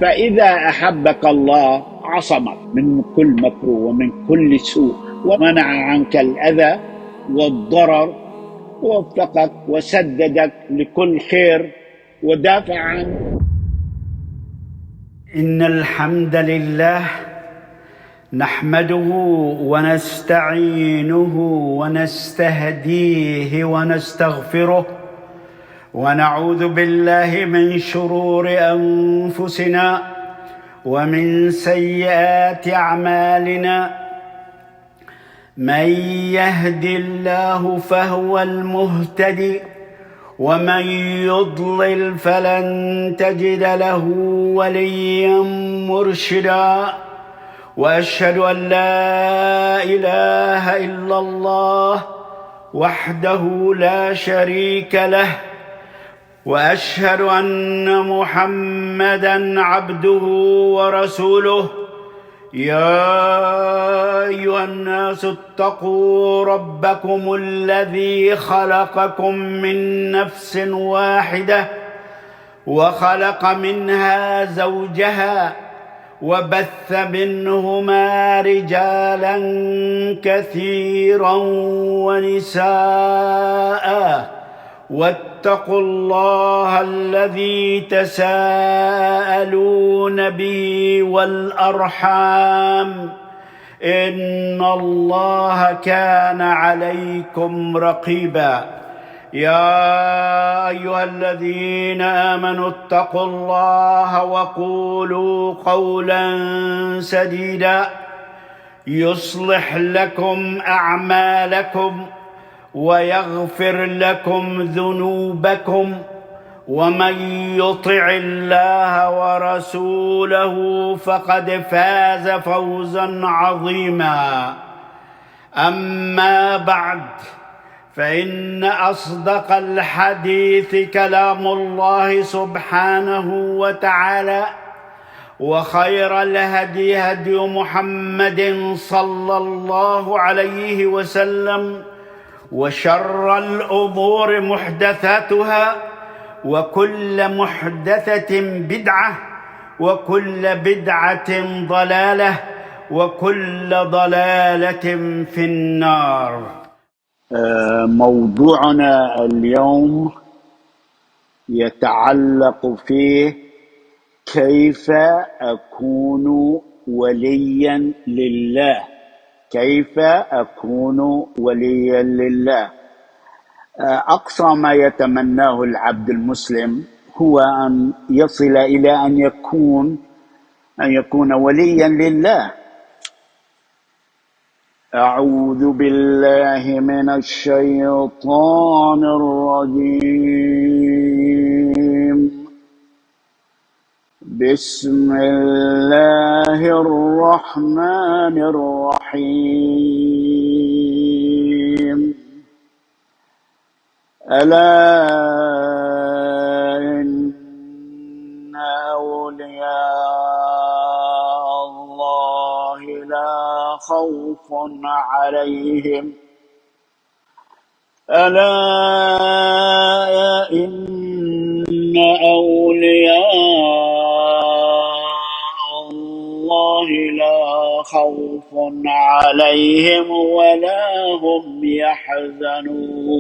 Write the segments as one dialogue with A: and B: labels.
A: فإذا أحبك الله عصمك من كل مكروه ومن كل سوء، ومنع عنك الأذى والضرر، ووفقك وسددك لكل خير ودافع عنك.
B: إن الحمد لله نحمده ونستعينه ونستهديه ونستغفره، ونعوذ بالله من شرور أنفسنا ومن سيئات أعمالنا. من يهد الله فهو المهتدي، ومن يضلل فلن تجد له وليا مرشدا. وأشهد أن لا إله إلا الله وحده لا شريك له، وأشهد أن محمدًا عبده ورسوله. يا أيها الناس اتقوا ربكم الذي خلقكم من نفس واحدة، وخلق منها زوجها، وبث منهما رجالا كثيرا ونساء. واتقوا الله الذي تساءلون به والأرحام، إن الله كان عليكم رقيبا. يا أيها الذين آمنوا اتقوا الله وقولوا قولا سديدا يصلح لكم أعمالكم ويغفر لكم ذنوبكم، ومن يطع الله ورسوله فقد فاز فوزا عظيما. أما بعد، فإن أصدق الحديث كلام الله سبحانه وتعالى، وخير الهدي هدي محمد صلى الله عليه وسلم، وشر الأمور محدثاتها، وكل محدثة بدعة، وكل بدعة ضلالة، وكل ضلالة في النار.
A: موضوعنا اليوم يتعلق فيه كيف أكون وليا لله. كيف أكون وليا لله؟ أقصى ما يتمناه العبد المسلم هو أن يصل إلى أن يكون وليا لله. أعوذ بالله من الشيطان الرجيم. بسم الله الرحمن الرحيم. ألا إن أولياء الله لا خوف عليهم ألا إن أولياء الله لا خوف عليهم ولا هم يحزنون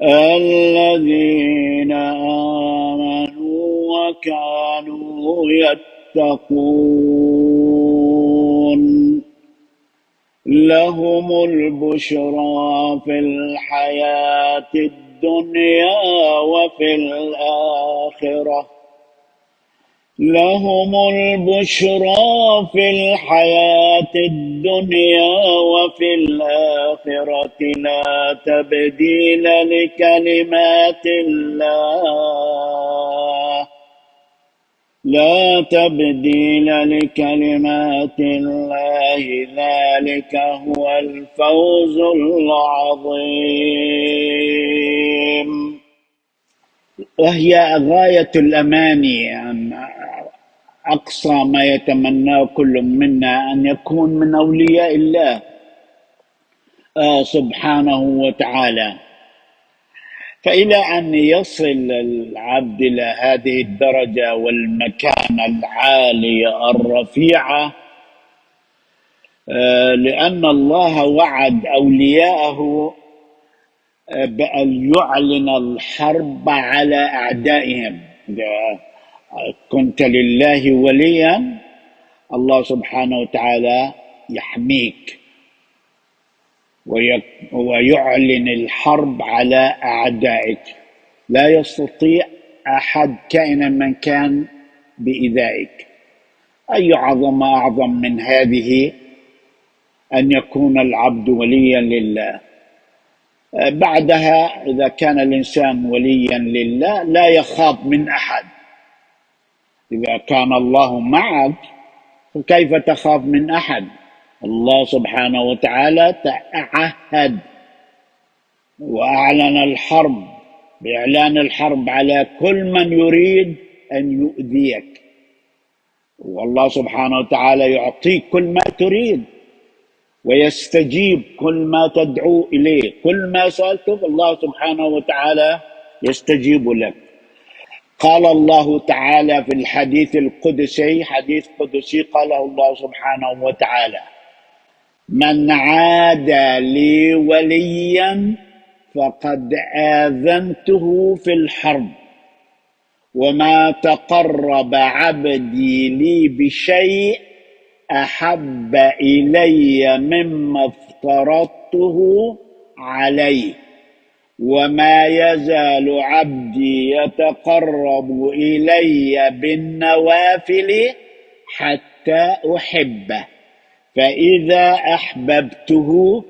A: الذين آمنوا وكانوا يتقون لهم البشرى في الحياة الدنيا وفي الآخرة لهم البشرى في الحياة الدنيا وفي الآخرة لا تبديل لكلمات الله لا تبديل لكلمات الله ذلك هو الفوز العظيم. وهي غاية الأماني، أقصى ما يتمناه كل منا أن يكون من أولياء الله سبحانه وتعالى. فإلى أن يصل العبد إلى هذه الدرجة والمكانة العالية الرفيعة، لأن الله وعد أولياءه بأن يعلن الحرب على أعدائهم. إذا كنت لله وليا، الله سبحانه وتعالى يحميك ويعلن الحرب على أعدائك. لا يستطيع أحد كائنا من كان بإيذائك. أي عظمة أعظم من هذه أن يكون العبد وليا لله. بعدها إذا كان الإنسان وليا لله لا يخاف من أحد. إذا كان الله معك فكيف تخاف من أحد؟ الله سبحانه وتعالى تعهد وأعلن الحرب، بإعلان الحرب على كل من يريد أن يؤذيك. والله سبحانه وتعالى يعطيك كل ما تريد ويستجيب كل ما تدعو إليه. كل ما سألته الله سبحانه وتعالى يستجيب لك. قال الله تعالى في الحديث القدسي، حديث قدسي قاله الله سبحانه وتعالى: من عادى لي وليا فقد آذنته في الحرب، وما تقرب عبدي لي بشيء أحب إلي مما افترضته عليه، وما يزال عبدي يتقرب إلي بالنوافل حتى أحبه، فإذا أحببته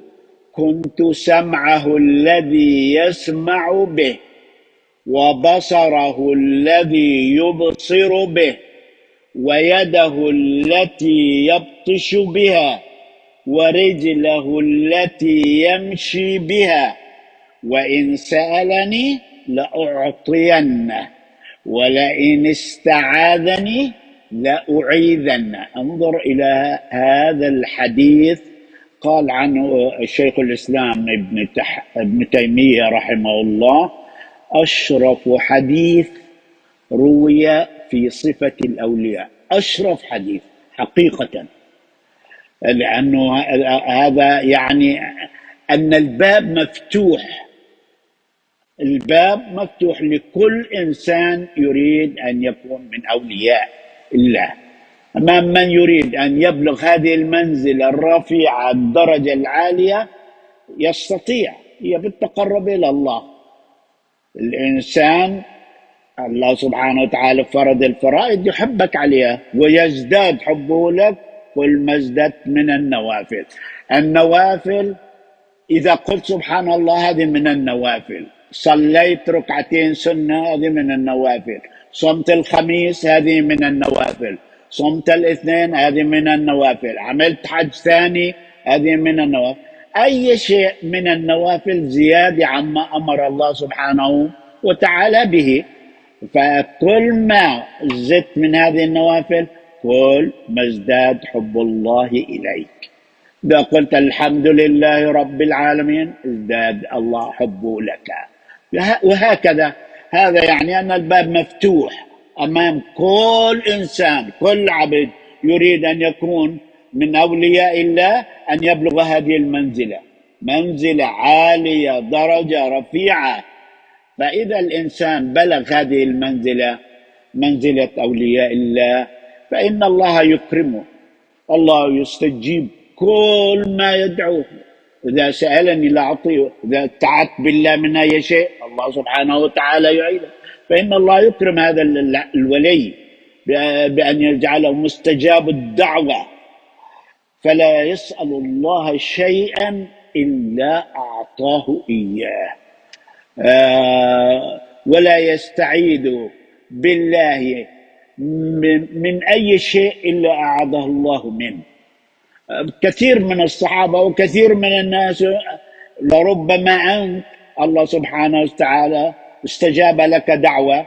A: كنت سمعه الذي يسمع به، وبصره الذي يبصر به، ويده التي يبطش بها، ورجله التي يمشي بها، وإن سألني لأعطينه، ولئن استعاذني لأعيذنه. انظر إلى هذا الحديث، قال عنه الشيخ الإسلام ابن تيمية رحمه الله: أشرف حديث روي في صفة الأولياء. أشرف حديث حقيقة، لأنه هذا يعني أن الباب مفتوح. الباب مفتوح لكل إنسان يريد أن يكون من أولياء الله. أما من يريد أن يبلغ هذه المنزلة الرفيعة الدرجة العالية يستطيع، هي بالتقرب إلى الله. الإنسان الله سبحانه وتعالى فرض الفرائض يحبك عليها ويزداد حبه لك كل ما ازددت من النوافل. النوافل إذا قلت سبحان الله هذه من النوافل، صليت ركعتين سنة هذه من النوافل، صمت الخميس هذه من النوافل، صمت الاثنين هذه من النوافل، عملت حج ثاني هذه من النوافل. أي شيء من النوافل زيادة عما أمر الله سبحانه وتعالى به. فكل ما زدت من هذه النوافل كل ما ازداد حب الله إليك. إذا قلت الحمد لله رب العالمين ازداد الله حبه لك، وهكذا. هذا يعني أن الباب مفتوح أمام كل إنسان، كل عبد يريد أن يكون من أولياء الله أن يبلغ هذه المنزلة، منزلة عالية درجة رفيعة. فإذا الإنسان بلغ هذه المنزلة، منزلة أولياء الله، فإن الله يكرمه، الله يستجيب كل ما يدعوه. إذا سألني لأعطيه، إذا اتعدت بالله من أي شيء الله سبحانه وتعالى يعينه. فإن الله يكرم هذا الولي بأن يجعله مستجاب الدعوة، فلا يسأل الله شيئا إلا أعطاه إياه، ولا يستعيذ بالله من أي شيء إلا أعاذه الله منه. كثير من الصحابة وكثير من الناس لربما أنت الله سبحانه وتعالى استجاب لك دعوة،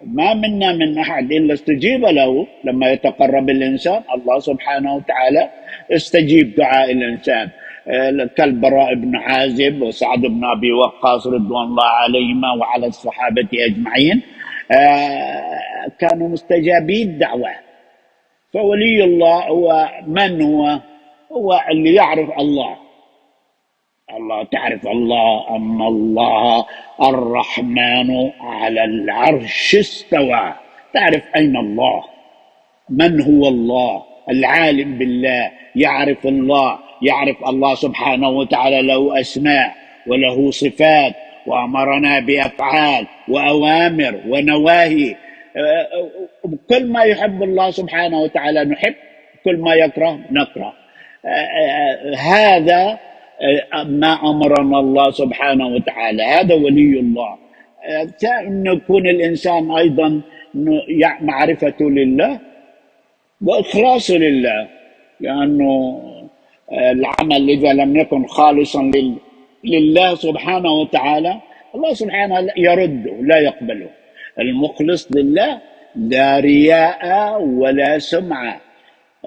A: ما منا من أحد إلا استجيب له. لما يتقرب الإنسان الله سبحانه وتعالى استجيب دعاء الإنسان. كالبراء بن عازب وسعد بن أبي وقاص رضوان الله عليهما وعلى الصحابة أجمعين، كانوا مستجابي الدعوة. فولي الله هو من هو؟ هو اللي يعرف الله. تعرف الله أن الله الرحمن على العرش استوى. تعرف أين الله، من هو الله. العالم بالله يعرف الله، يعرف الله سبحانه وتعالى له أسماء وله صفات، وأمرنا بأفعال وأوامر ونواهي. كل ما يحب الله سبحانه وتعالى نحب، كل ما يكره نكره. هذا ما أمرنا الله سبحانه وتعالى. هذا ولي الله. أن يكون الإنسان أيضا معرفته لله وإخلاص لله، لأنه العمل إذا لم يكن خالصا لله سبحانه وتعالى، الله سبحانه يرده لا يقبله. المخلص لله لا رياء ولا سمعة.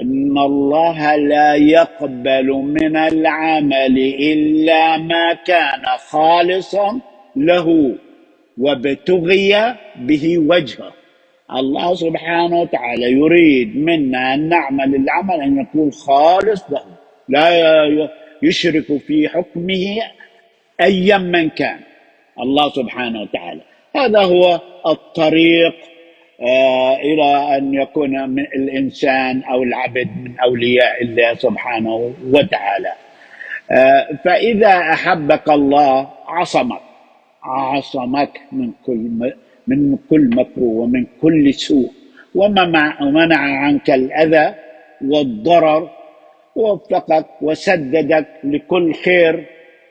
A: إن الله لا يقبل من العمل إلا ما كان خالصا له وابتغي به وجهه. الله سبحانه وتعالى يريد منا أن نعمل العمل أن يكون خالص له، لا يشرك في حكمه أيا من كان الله سبحانه وتعالى. هذا هو الطريق إلى أن يكون من الإنسان أو العبد من أولياء الله سبحانه وتعالى. فإذا أحبك الله عصمك من كل مكروه ومن كل سوء، ومنع عنك الأذى والضرر، ووفقك وسددك لكل خير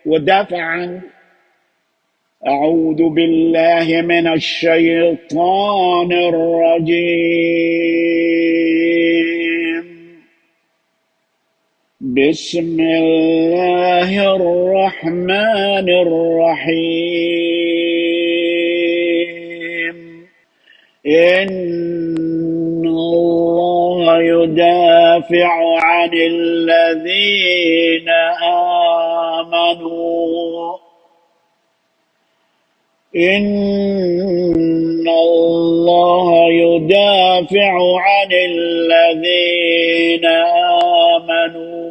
A: ودافع عنك. أعوذ بالله من الشيطان الرجيم. بسم الله الرحمن الرحيم. إن الله يدافع عن الذين آمنوا. إن الله يدافع عن الذين آمنوا.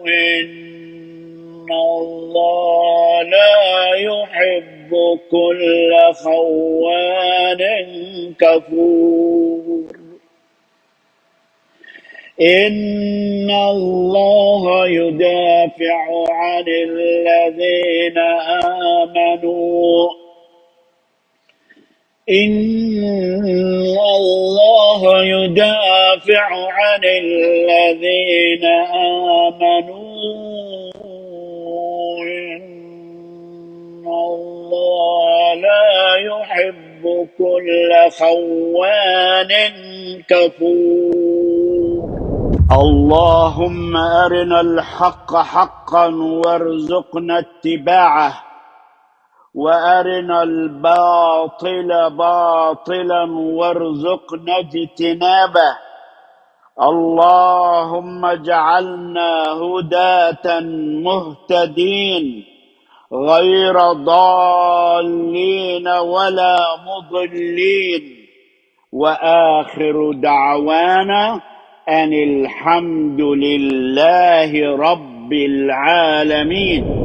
A: إن الله لا يحب كل خوان كفور. إن الله يدافع عن الذين آمنوا. إن الله يدافع عن الذين آمنوا. إن الله لا يحب كل خوان كفور. اللهم أرنا الحق حقا وارزقنا اتباعه، وأرنا الباطل باطلا وارزقنا اجتنابه. اللهم اجعلنا هداة مهتدين غير ضالين ولا مضلين. وآخر دعوانا أن الحمد لله رب العالمين.